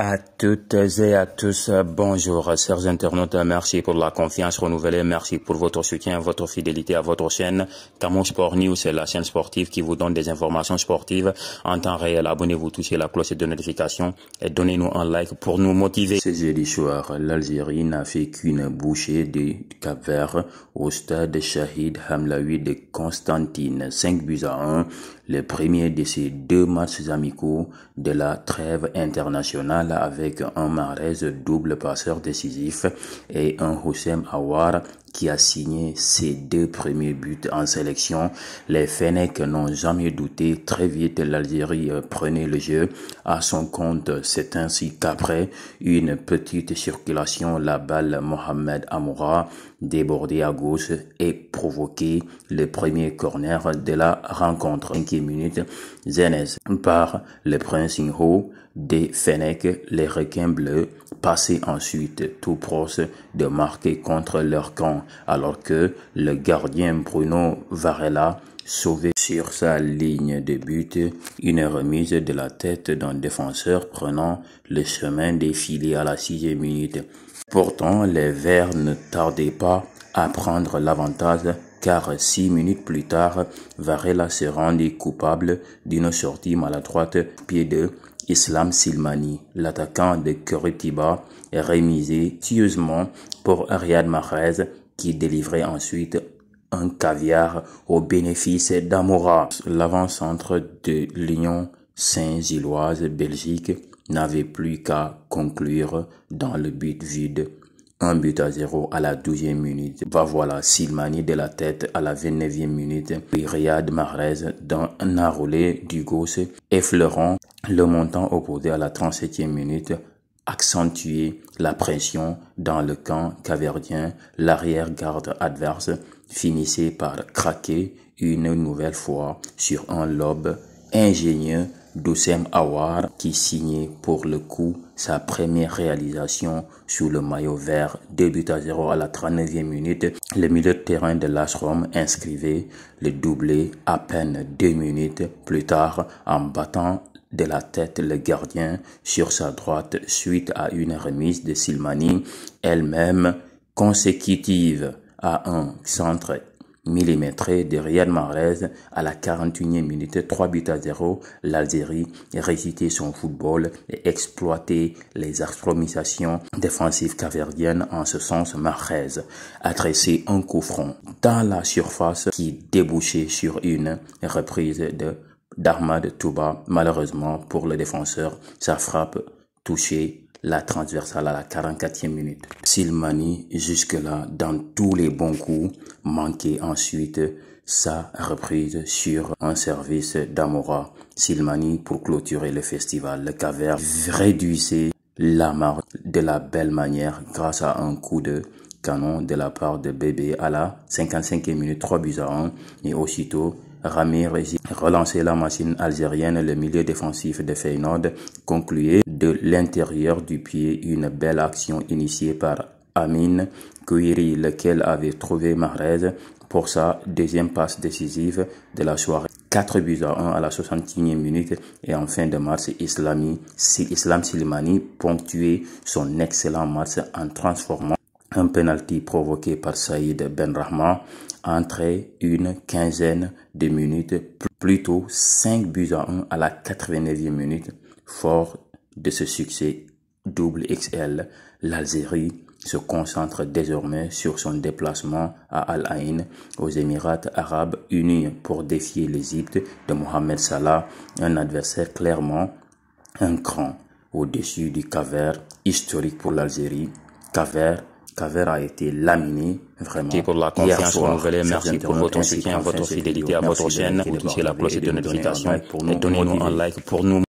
À toutes et à tous, bonjour, chers internautes, merci pour la confiance renouvelée, merci pour votre soutien, votre fidélité à votre chaîne. Camon Sport News, c'est la chaîne sportive qui vous donne des informations sportives en temps réel. Abonnez-vous, touchez la cloche de notification et donnez-nous un like pour nous motiver. Ce jeudi soir, l'Algérie n'a fait qu'une bouchée du Cap-Vert au stade Shahid Hamlaoui de Constantine, 5-1, le premier de ces deux matchs amicaux de la trêve internationale, avec un Mahrez double passeur décisif et un Houssem Aouar qui a signé ses deux premiers buts en sélection. Les Fennecs n'ont jamais douté. Très vite, l'Algérie prenait le jeu à son compte. C'est ainsi qu'après une petite circulation, la balle Mohamed Amoura débordé à gauche et provoqué le premier corner de la rencontre. 5e minute, Zenez par le Prince Inho des Fennecs, les requins bleus passaient ensuite tout proche de marquer contre leur camp, alors que le gardien Bruno Varela sauvait sur sa ligne de but une remise de la tête d'un défenseur prenant le chemin des filets à la 6e minute. Pourtant, les Verts ne tardaient pas à prendre l'avantage, car 6 minutes plus tard, Varela se rendit coupable d'une sortie maladroite pied de Islam Slimani. L'attaquant de Curitiba remisé sérieusement pour Riyad Mahrez, qui délivrait ensuite un caviar au bénéfice d'Amoura. L'avant-centre de l'Union Saint-Gilloise Belgique n'avait plus qu'à conclure dans le but vide. 1-0 à la 12e minute. Voilà Slimani de la tête à la 29e minute. Puis Riyad Mahrez d'un enroulé du gauche effleurant le montant opposé à la 37e minute. Accentuer la pression dans le camp capverdien. L'arrière-garde adverse finissait par craquer une nouvelle fois sur un lob ingénieux d'Houssem Aouar, qui signait pour le coup sa première réalisation sous le maillot vert. 2-0 à la 39e minute. Le milieu de terrain de l'Ashram inscrivait le doublé à peine 2 minutes plus tard en battant de la tête le gardien sur sa droite suite à une remise de Slimani, elle-même consécutive à un centre millimétré de Riyad Mahrez à la 41e minute. 3-0, l'Algérie récitait son football et exploitait les expromisations défensives capverdiennes. En ce sens, Mahrez a dressé un coup franc dans la surface qui débouchait sur une reprise d'Ahmad Touba. Malheureusement pour le défenseur, sa frappe touchait la transversale à la 44e minute. Slimani, jusque-là, dans tous les bons coups, manquait ensuite sa reprise sur un service d'Amoura. Slimani, pour clôturer le festival, le Cap-Vert réduisait la marque de la belle manière grâce à un coup de canon de la part de Bébé à la 55e minute. 3-1, et aussitôt Ramir relançait la machine algérienne. Le milieu défensif de Feyenoord concluait de l'intérieur du pied une belle action initiée par Amin Kouiri, lequel avait trouvé Mahrez pour sa deuxième passe décisive de la soirée. 4-1 à la 61e minute, et en fin de match, Islam Slimani ponctuait son excellent match en transformant un penalty provoqué par Saïd Benrahma entre une quinzaine de minutes, plutôt 5-1 à la 89e minute. Fort de ce succès double XL, l'Algérie se concentre désormais sur son déplacement à Al Ain aux Émirats Arabes Unis pour défier l'Égypte de Mohamed Salah, un adversaire clairement un cran au-dessus du Cap-Vert, historique pour l'Algérie. Cap-Vert a été laminé vraiment. Merci pour la confiance renouvelée, merci pour votre soutien, votre fidélité à votre chaîne. Vous touchez la cloche de notification et donnez-nous un like pour nous.